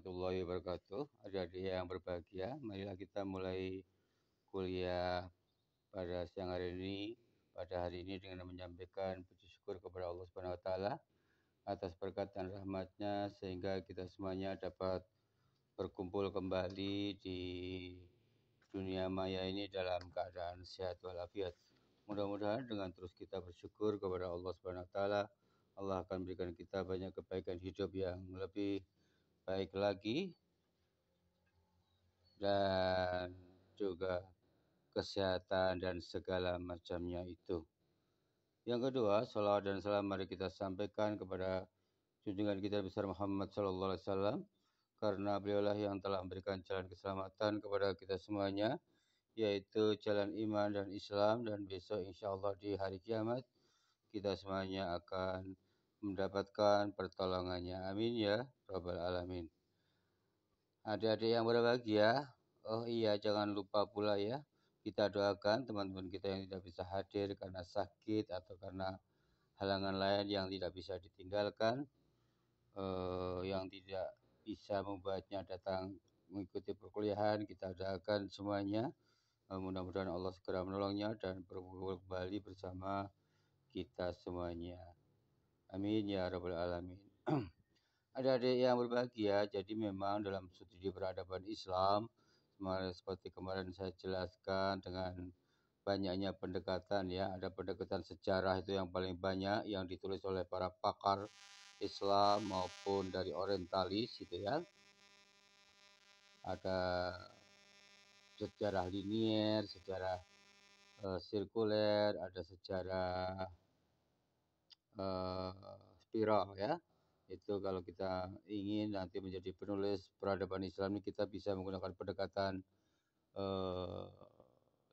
warahmatullahi wabarakatuh. Adik-adik yang berbahagia, marilah kita mulai kuliah pada siang hari ini, pada hari ini dengan menyampaikan puji syukur kepada Allah Subhanahu wa taala atas berkat dan rahmatnya sehingga kita semuanya dapat berkumpul kembali di dunia maya ini dalam keadaan sehat walafiat. Mudah-mudahan dengan terus kita bersyukur kepada Allah Subhanahu wa taala, Allah akan berikan kita banyak kebaikan hidup yang lebih baik lagi dan juga kesehatan dan segala macamnya itu. Yang kedua, salawat dan salam mari kita sampaikan kepada junjungan kita besar Muhammad sallallahu alaihi wasallam karena beliaulah yang telah memberikan jalan keselamatan kepada kita semuanya, yaitu jalan iman dan Islam, dan besok insyaallah di hari kiamat kita semuanya akan mendapatkan pertolongannya. Amin ya rabbal alamin. Adik-adik yang berbahagia, oh iya jangan lupa pula ya, kita doakan teman-teman kita yang tidak bisa hadir karena sakit atau karena halangan lain yang tidak bisa ditinggalkan, yang tidak bisa membuatnya datang mengikuti perkuliahan. Kita doakan semuanya, mudah-mudahan Allah segera menolongnya dan berkumpul kembali bersama kita semuanya. Amin ya rabbal alamin. Adik-adik yang berbahagia, jadi memang dalam studi peradaban Islam, seperti kemarin saya jelaskan dengan banyaknya pendekatan ya, ada pendekatan sejarah itu yang paling banyak yang ditulis oleh para pakar Islam maupun dari orientalis gitu ya. Ada sejarah linier, sejarah sirkuler, ada sejarah spiral ya. Itu kalau kita ingin nanti menjadi penulis peradaban Islam ini, kita bisa menggunakan pendekatan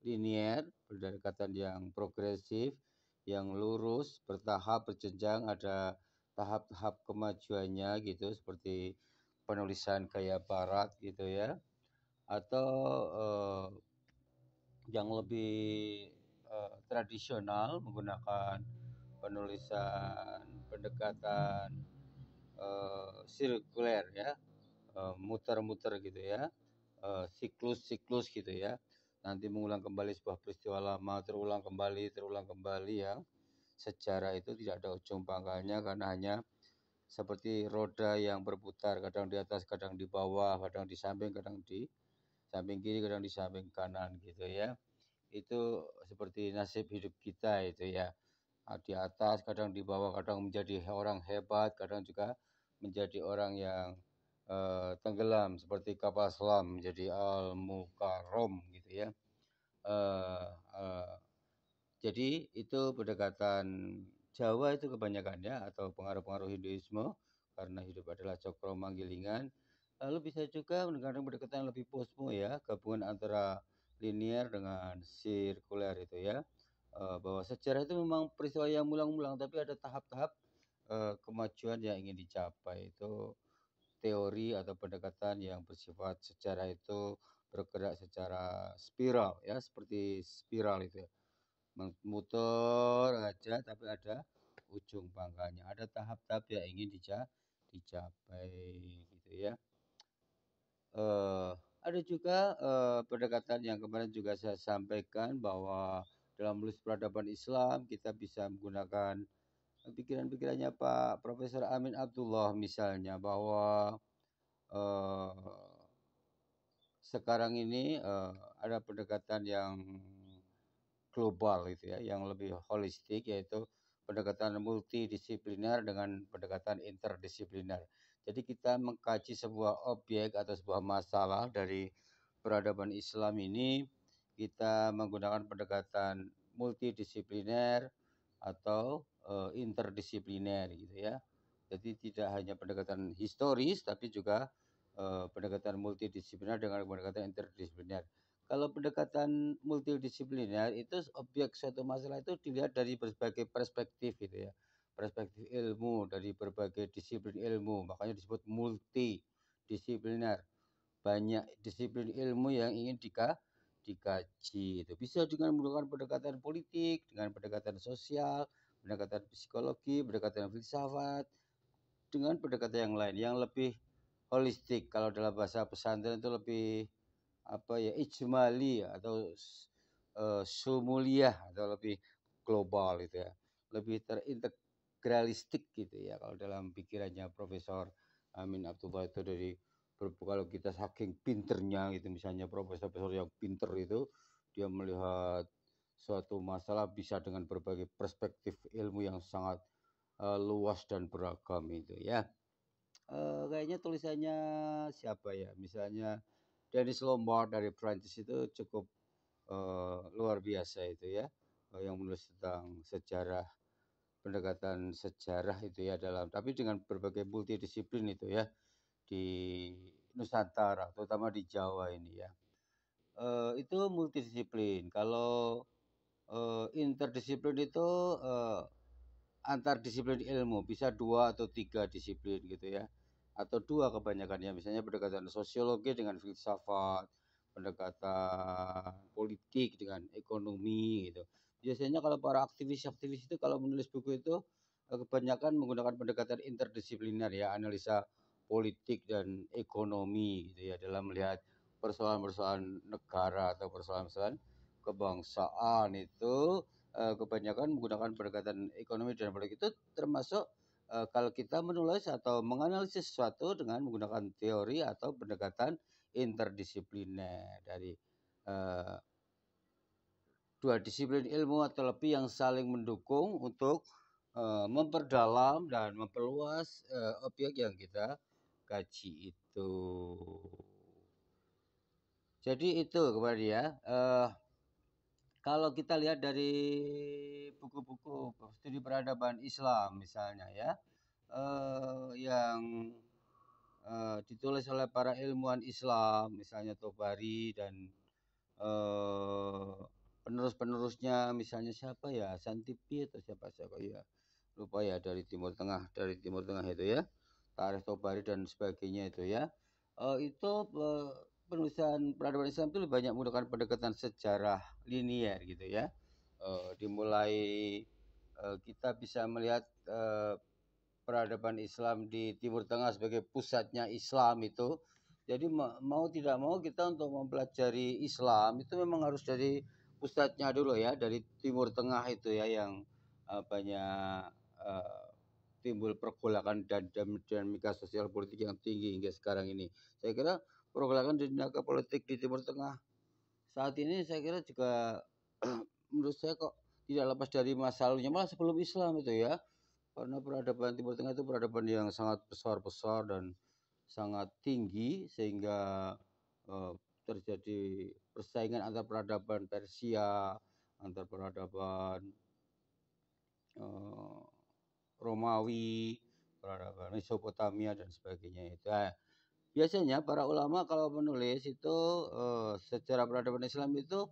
linier, pendekatan yang progresif, yang lurus, bertahap, berjenjang, ada tahap-tahap kemajuannya gitu, seperti penulisan gaya barat gitu ya, atau yang lebih tradisional menggunakan penulisan pendekatan sirkuler ya, muter-muter gitu ya, siklus-siklus gitu ya. Nanti mengulang kembali sebuah peristiwa lama, terulang kembali ya. Sejarah itu tidak ada ujung pangkalnya karena hanya seperti roda yang berputar, kadang di atas, kadang di bawah, kadang di samping, kadang di samping kiri, kadang di samping kanan gitu ya. Itu seperti nasib hidup kita itu ya. Di atas, kadang di bawah, kadang menjadi orang hebat, kadang juga menjadi orang yang tenggelam seperti kapal selam menjadi al-mukarram gitu ya. Jadi itu pendekatan Jawa itu kebanyakannya, atau pengaruh-pengaruh Hinduisme karena hidup adalah cokro manggilingan. Lalu bisa juga menggunakan pendekatan lebih posmo ya, gabungan antara linier dengan sirkuler itu ya. Bahwa sejarah itu memang peristiwa yang mulang-mulang, tapi ada tahap-tahap kemajuan yang ingin dicapai. Itu teori atau pendekatan yang bersifat sejarah itu bergerak secara spiral ya, seperti spiral itu ya. Muter aja tapi ada ujung pangkalnya, ada tahap-tahap yang ingin dicapai gitu ya. Ada juga pendekatan yang kemarin juga saya sampaikan bahwa dalam menulis peradaban Islam kita bisa menggunakan pikiran-pikirannya Pak Profesor Amin Abdullah misalnya, bahwa sekarang ini ada pendekatan yang global gitu ya, yang lebih holistik, yaitu pendekatan multidisipliner dengan pendekatan interdisipliner. Jadi kita mengkaji sebuah objek atau sebuah masalah dari peradaban Islam ini, kita menggunakan pendekatan multidisipliner atau interdisipliner gitu ya. Jadi tidak hanya pendekatan historis, tapi juga pendekatan multidisipliner dengan pendekatan interdisipliner. Kalau pendekatan multidisipliner itu objek suatu masalah itu dilihat dari berbagai perspektif gitu ya. Perspektif ilmu dari berbagai disiplin ilmu, makanya disebut multidisipliner. Banyak disiplin ilmu yang ingin dikaji itu. Bisa dengan menggunakan pendekatan politik, dengan pendekatan sosial, pendekatan psikologi, pendekatan filsafat, dengan pendekatan yang lain yang lebih holistik. Kalau dalam bahasa pesantren itu lebih ijmali atau sumuliyah atau lebih global gitu ya. Lebih terintegralistik gitu ya kalau dalam pikirannya Profesor Amin Abdullah itu kalau kita saking pinternya gitu, misalnya profesor yang pinter itu dia melihat suatu masalah bisa dengan berbagai perspektif ilmu yang sangat luas dan beragam itu ya. Kayaknya tulisannya siapa ya? Misalnya Denis Lombard dari Prancis itu cukup luar biasa itu ya, yang menulis tentang sejarah, pendekatan sejarah itu ya tapi dengan berbagai multidisiplin itu ya di Nusantara, terutama di Jawa ini ya. Itu multidisiplin. Kalau interdisiplin itu antar disiplin ilmu, bisa 2 atau 3 disiplin gitu ya, atau 2 kebanyakannya, misalnya pendekatan sosiologi dengan filsafat, pendekatan politik dengan ekonomi gitu. Biasanya kalau para aktivis-aktivis itu kalau menulis buku itu kebanyakan menggunakan pendekatan interdisipliner ya, analisa politik dan ekonomi gitu ya, dalam melihat persoalan-persoalan negara atau persoalan-persoalan kebangsaan itu. Kebanyakan menggunakan pendekatan ekonomi dan politik itu, termasuk kalau kita menulis atau menganalisis sesuatu dengan menggunakan teori atau pendekatan interdisipliner dari uh, dua disiplin ilmu atau lebih yang saling mendukung untuk memperdalam dan memperluas objek yang kita kaji itu. Jadi itu kembali ya. Kalau kita lihat dari buku-buku studi peradaban Islam misalnya ya, yang ditulis oleh para ilmuwan Islam, misalnya Tobari dan penerus-penerusnya, misalnya siapa ya, Santipi atau siapa ya, lupa ya, dari Timur Tengah itu ya, Tarikh Tobari dan sebagainya itu ya. Itu penulisan peradaban Islam itu lebih banyak menggunakan pendekatan sejarah linier gitu ya. Dimulai kita bisa melihat peradaban Islam di Timur Tengah sebagai pusatnya Islam itu. Jadi mau tidak mau kita untuk mempelajari Islam itu memang harus dari pusatnya dulu ya, dari Timur Tengah itu ya, yang banyak timbul pergolakan dan dinamika sosial politik yang tinggi hingga sekarang ini. Saya kira pergolakan dinamika politik di Timur Tengah saat ini saya kira juga menurut saya kok tidak lepas dari masa lalunya, malah sebelum Islam itu ya. Karena peradaban Timur Tengah itu peradaban yang sangat besar dan sangat tinggi, sehingga terjadi persaingan antar peradaban Persia, antar peradaban Romawi, peradaban Mesopotamia dan sebagainya itu. Biasanya para ulama kalau menulis itu sejarah peradaban Islam itu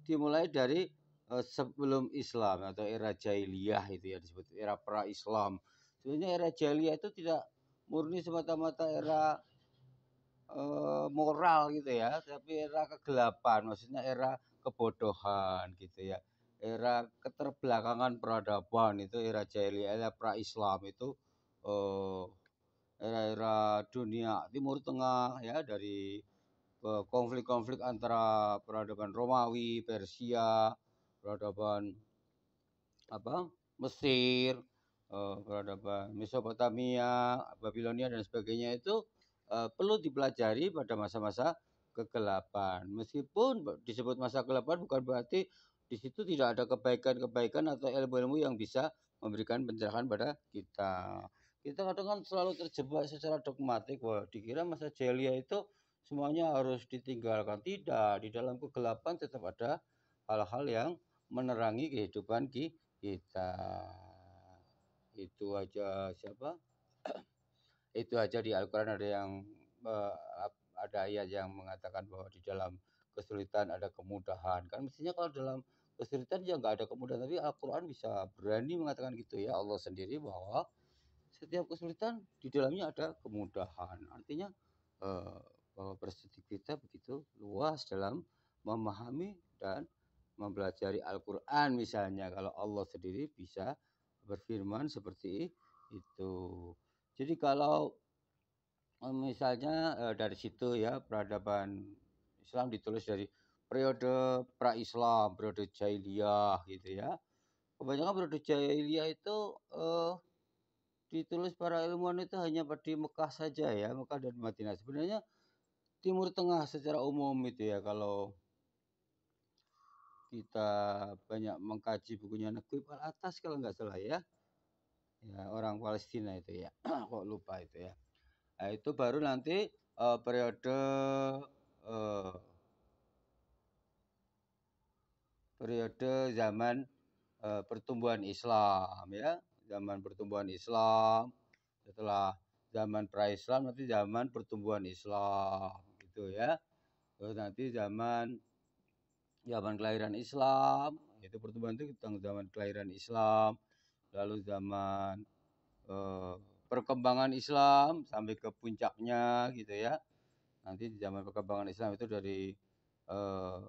dimulai dari sebelum Islam atau era jahiliyah itu ya, disebut era pra-Islam. Sebenarnya era jahiliyah itu tidak murni semata-mata era moral gitu ya, tapi era kegelapan, maksudnya era kebodohan gitu ya. Era keterbelakangan peradaban itu era jahiliyah, era pra-Islam itu era-era dunia Timur Tengah ya, dari konflik-konflik antara peradaban Romawi, Persia, peradaban Mesir, peradaban Mesopotamia, Babilonia dan sebagainya itu perlu dipelajari pada masa-masa kegelapan. Meskipun disebut masa kegelapan bukan berarti di situ tidak ada kebaikan-kebaikan atau ilmu-ilmu yang bisa memberikan pencerahan pada kita. Kita kadang kan selalu terjebak secara dogmatik bahwa dikira masa jahiliyah itu semuanya harus ditinggalkan. Tidak, di dalam kegelapan tetap ada hal-hal yang menerangi kehidupan kita. Itu aja itu aja di Al-Quran ada yang ada ayat yang mengatakan bahwa di dalam kesulitan ada kemudahan. Kan mestinya kalau dalam kesulitan ya nggak ada kemudahan, tapi Al-Quran bisa berani mengatakan gitu ya, Allah sendiri, bahwa setiap kesulitan di dalamnya ada kemudahan. Artinya bahwa perspektif kita begitu luas dalam memahami dan mempelajari Al-Quran misalnya, kalau Allah sendiri bisa berfirman seperti itu. Jadi kalau Misalnya dari situ ya, peradaban Islam ditulis dari periode pra-Islam, periode Jahiliyah gitu ya. Kebanyakan periode Jahiliyah itu ditulis para ilmuwan itu hanya di Mekah saja ya, Mekah dan Madinah. Sebenarnya Timur Tengah secara umum itu ya, kalau kita banyak mengkaji bukunya Naguib Al-Atas kalau nggak salah ya, orang Palestina itu ya, kok lupa itu ya. Nah, itu baru nanti periode eh, periode zaman pertumbuhan Islam ya, zaman pertumbuhan Islam. Setelah zaman pra-Islam nanti zaman pertumbuhan Islam gitu ya. Terus nanti zaman kelahiran Islam, itu pertumbuhan itu tentang zaman kelahiran Islam, lalu zaman eh, perkembangan Islam sampai ke puncaknya gitu ya. Nanti di zaman perkembangan Islam itu dari eh,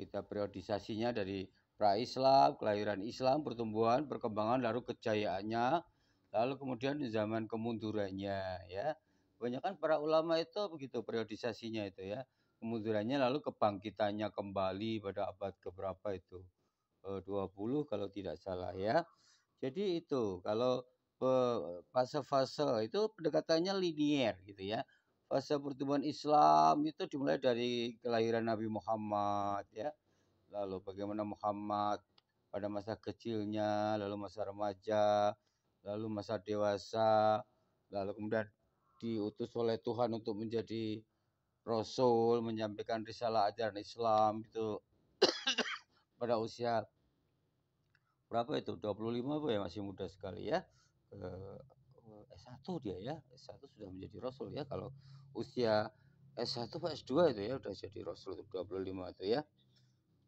kita periodisasinya dari pra-Islam, kelahiran Islam, pertumbuhan, perkembangan, lalu kejayaannya, lalu kemudian di zaman kemundurannya ya. Kebanyakan para ulama itu begitu periodisasinya itu ya. Kemundurannya lalu kebangkitannya kembali pada abad keberapa itu? 20 kalau tidak salah ya. Jadi itu kalau fase-fase itu pendekatannya linier gitu ya. Fase pertumbuhan Islam itu dimulai dari kelahiran Nabi Muhammad ya. Lalu bagaimana Muhammad pada masa kecilnya, lalu masa remaja, lalu masa dewasa, lalu kemudian diutus oleh Tuhan untuk menjadi Rasul, menyampaikan risalah ajaran Islam itu pada usia berapa itu? 25 apa ya, masih muda sekali ya. S1 dia ya, S1 sudah menjadi Rasul ya. Kalau usia S1 atau S2 itu ya udah jadi Rasul itu 25 itu ya.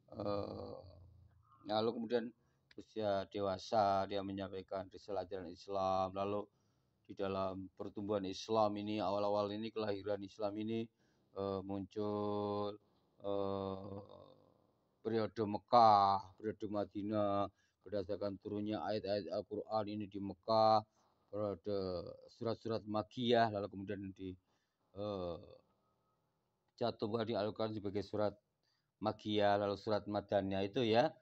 Eh, Lalu kemudian usia dewasa dia menyampaikan risalah ajaran Islam. Lalu di dalam pertumbuhan Islam ini awal-awal ini kelahiran Islam ini muncul eh, periode Mekah, periode Madinah berdasarkan turunnya ayat-ayat Al-Quran ini di Mekah, periode surat-surat Makkiyah, lalu kemudian di eh, jatuh di Al-Quran sebagai surat Makkiyah, lalu surat Madaniyah itu ya,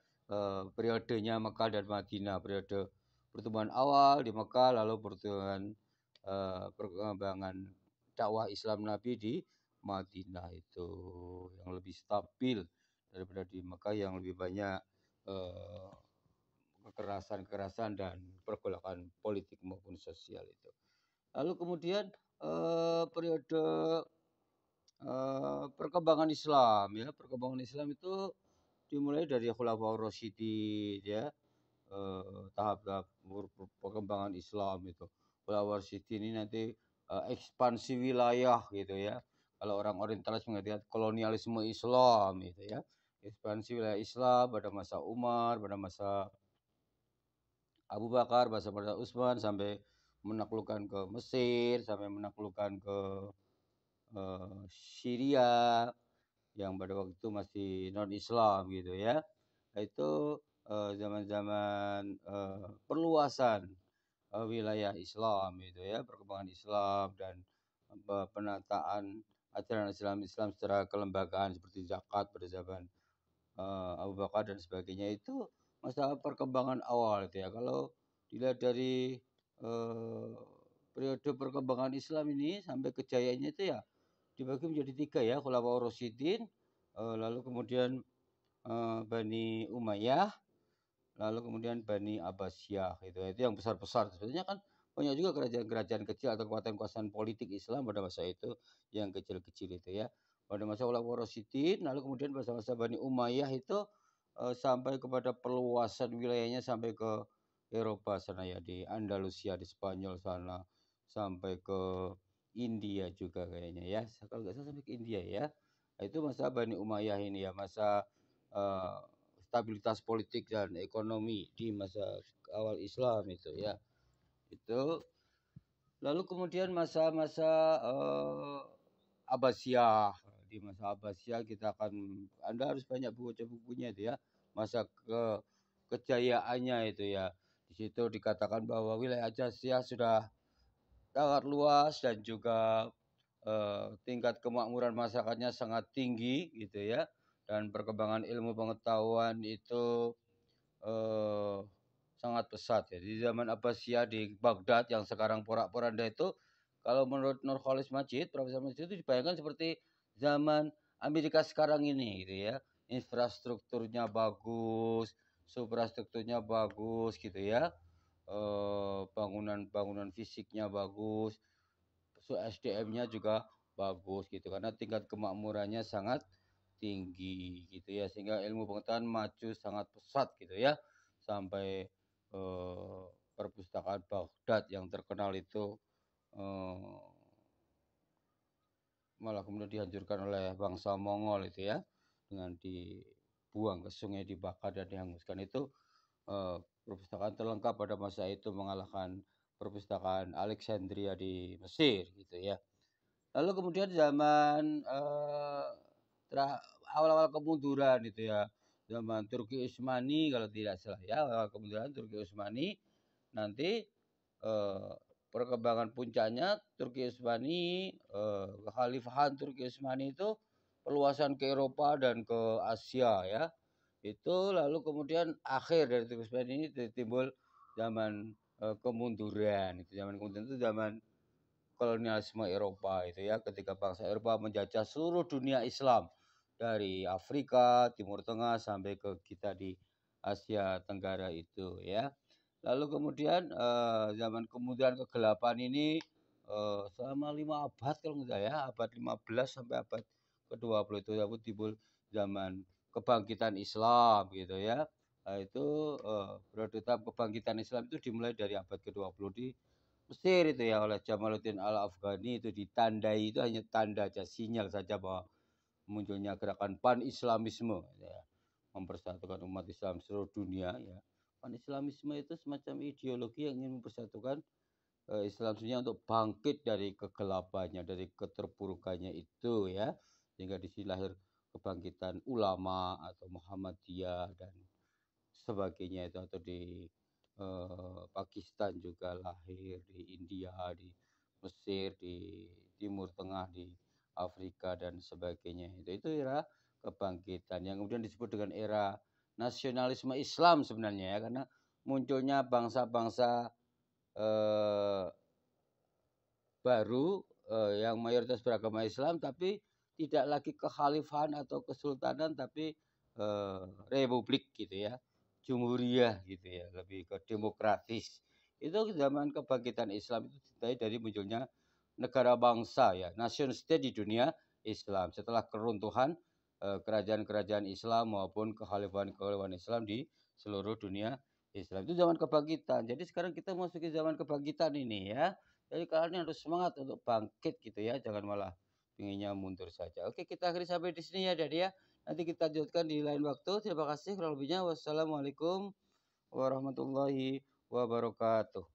periodenya Mekah dan Madinah, periode pertumbuhan awal di Mekah, lalu pertumbuhan perkembangan dakwah Islam Nabi di Madinah itu yang lebih stabil daripada di Mekah yang lebih banyak eh, kekerasan-kekerasan dan pergolakan politik maupun sosial itu. Lalu kemudian periode perkembangan Islam ya, perkembangan Islam itu dimulai dari Khulafaur Rasyidin ya, tahap-tahap perkembangan Islam itu. Khulafaur Rasyidin ini nanti ekspansi wilayah gitu ya. Kalau orang orientalis mengerti kolonialisme Islam gitu ya. Ekspansi wilayah Islam pada masa Umar, pada masa Abu Bakar, pada masa Utsman sampai menaklukkan ke Mesir, sampai menaklukkan ke Syria yang pada waktu itu masih non-Islam gitu ya. Itu zaman-zaman perluasan wilayah Islam gitu ya, perkembangan Islam dan penataan ajaran Islam secara kelembagaan seperti zakat pada zaman Abu Bakar dan sebagainya itu masa perkembangan awal itu ya. Kalau dilihat dari eh, periode perkembangan Islam ini sampai kejayaannya itu ya dibagi menjadi tiga ya, Khulafaur Rasyidin, lalu kemudian Bani Umayyah, lalu kemudian Bani Abbasiyah itu yang besar-besar. Sebenarnya kan banyak juga kerajaan-kerajaan kecil atau kekuatan-kekuasaan politik Islam pada masa itu yang kecil-kecil itu ya. Pada masa Khulafaur Rasyidin, lalu kemudian masa-masa Bani Umayyah itu sampai kepada perluasan wilayahnya sampai ke Eropa sana ya, di Andalusia, di Spanyol sana, sampai ke India juga kayaknya ya. Kalau nggak salah sampai ke India ya. Nah, itu masa Bani Umayyah ini ya, masa eh, stabilitas politik dan ekonomi di masa awal Islam itu ya. Itu lalu kemudian masa-masa Abbasiyah. Di masa Abbasiyah kita akan Anda harus banyak baca bukunya itu ya. Masa kejayaannya itu ya. Di situ dikatakan bahwa wilayah Abbasiyah sudah sangat luas dan juga tingkat kemakmuran masyarakatnya sangat tinggi gitu ya, dan perkembangan ilmu pengetahuan itu sangat pesat ya. Di zaman Abbasiyah di Baghdad yang sekarang porak-poranda itu, kalau menurut Nurcholish Madjid, Profesor Madjid itu dibayangkan seperti zaman Amerika sekarang ini gitu ya. Infrastrukturnya bagus, suprastrukturnya bagus gitu ya. Bangunan-bangunan fisiknya bagus, SDM-nya juga bagus gitu karena tingkat kemakmurannya sangat tinggi gitu ya, sehingga ilmu pengetahuan maju sangat pesat gitu ya, sampai perpustakaan Baghdad yang terkenal itu eh, malah kemudian dihancurkan oleh bangsa Mongol itu ya, dengan dibuang ke sungai, dibakar dan dihanguskan. Itu perpustakaan terlengkap pada masa itu, mengalahkan perpustakaan Alexandria di Mesir gitu ya. Lalu kemudian zaman awal-awal kemunduran itu ya, zaman Turki Utsmani kalau tidak salah ya, awal kemunduran Turki Utsmani, nanti eh, perkembangan puncaknya Turki Utsmani, kekhalifahan Turki Utsmani itu perluasan ke Eropa dan ke Asia ya. Itu lalu kemudian akhir dari Turki Utsmani ini timbul zaman kemunduran. Itu zaman kemunduran itu zaman kolonialisme Eropa itu ya, ketika bangsa Eropa menjajah seluruh dunia Islam dari Afrika, Timur Tengah sampai ke kita di Asia Tenggara itu ya. Lalu kemudian zaman kemudian kegelapan ini selama 5 abad kalau nggak salah ya, abad 15 sampai abad ke-20 itu ya, timbul zaman kebangkitan Islam gitu ya. Nah, itu periode kebangkitan Islam itu dimulai dari abad ke-20 di Mesir itu ya, oleh Jamaluddin Al-Afghani. Itu ditandai, itu hanya tanda aja, sinyal saja bahwa munculnya gerakan pan-Islamisme ya, mempersatukan umat Islam seluruh dunia ya. Pan-Islamisme itu semacam ideologi yang ingin mempersatukan Islam dunia untuk bangkit dari kegelapannya, dari keterpurukannya itu ya, sehingga di sini lahir kebangkitan ulama atau Muhammadiyah dan sebagainya itu, atau di Pakistan juga lahir, di India, di Mesir, di Timur Tengah, di Afrika dan sebagainya. Itu era kebangkitan yang kemudian disebut dengan era nasionalisme Islam sebenarnya ya, karena munculnya bangsa-bangsa eh, baru yang mayoritas beragama Islam, tapi tidak lagi kekhalifahan atau kesultanan, tapi republik gitu ya, jumhuriyah gitu ya, lebih ke demokratis. Itu zaman kebangkitan Islam itu dari munculnya negara bangsa ya, nation state di dunia Islam setelah keruntuhan kerajaan-kerajaan Islam maupun kekhalifahan-kekhalifahan Islam di seluruh dunia Islam. Itu zaman kebangkitan. Jadi sekarang kita memasuki zaman kebangkitan ini ya. Jadi kalian harus semangat untuk bangkit gitu ya, jangan malah pinginnya mundur saja. Oke, kita akhiri sampai di sini ya, Dadi ya. Nanti kita lanjutkan di lain waktu. Terima kasih kurang lebihnya. Wassalamualaikum warahmatullahi wabarakatuh.